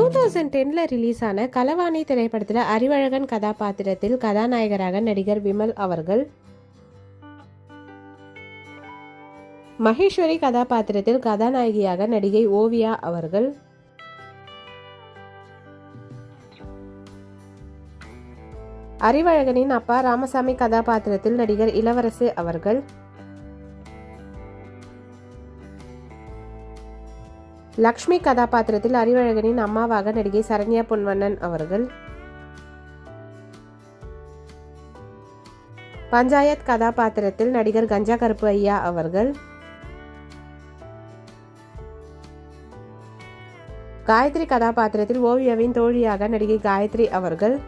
2010ல் release ஆன களவாணி திரைப்படத்தில் அறிவழகன் கதாபாத்திரத்தில் கதாநாயகராக நடிகர் விமல் அவர்கள், மகேஸ்வரி கதாபாத்திரத்தில் கதாநாயகியாக நடிகை ஓவியா அவர்கள், அறிவழகனின் அப்பா ராமசாமி கதாபாத்திரத்தில் நடிகர் இளவரசு அவர்கள், லக்ஷ்மி கதாபாத்திரத்தில் அறிவழகனின் அம்மாவாக நடிகை சரண்யா பொன்வண்ணன் அவர்கள், பஞ்சாயத் கதாபாத்திரத்தில் நடிகர் கஞ்சா கருப்பு ஐயா அவர்கள், காயத்ரி கதாபாத்திரத்தில் ஓவியாவின் தோழியாக நடிகை காயத்ரி அவர்கள்,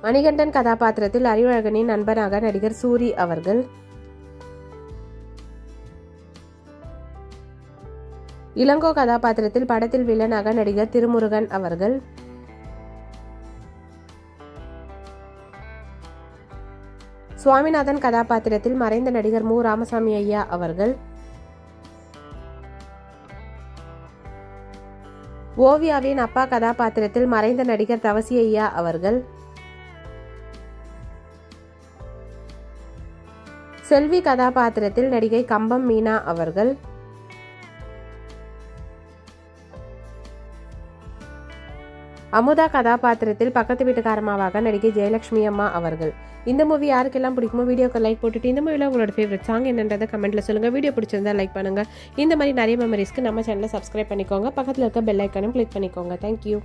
மணிகண்டன் கதாபாத்திரத்தில் அறிவழகனின் நண்பனாக நடிகர் சூரி அவர்கள், இளங்கோ கதாபாத்திரத்தில் படத்தில் வில்லனாக நடிகர் திருமுருகன் அவர்கள், சுவாமிநாதன் கதாபாத்திரத்தில் மறைந்த நடிகர் மு ராமசாமி ஐயா அவர்கள், ஓவியாவின் அப்பா கதாபாத்திரத்தில் மறைந்த நடிகர் தவசி ஐயா அவர்கள், செல்வி கதாபாத்திரத்தில் நடிகை கம்பம் மீனா அவர்கள், அமுதா கதாபாத்திரத்தில் பக்கத்து வீட்டுக்காரமாவாக நடிகை ஜெயலட்சுமி அம்மா அவர்கள். இந்த மூவி யாருக்கெல்லாம் பிடிக்குமோ வீடியோக்கு லைக் போட்டுட்டு இந்த மூவியில் உங்களோட ஃபேவரட் சாங் என்னன்றதை கமெண்ட்டில் சொல்லுங்கள். வீடியோ பிடிச்சிருந்தா லைக் பண்ணுங்கள். இந்த மாதிரி நிறைய மெமரிஸ்க்கு நம்ம சேனலை சப்ஸ்கிரைப் பண்ணிக்கோங்க. பக்கத்தில் இருக்க பெல் ஐக்கானும் கிளிக் பண்ணிக்கோங்க. தேங்க்யூ.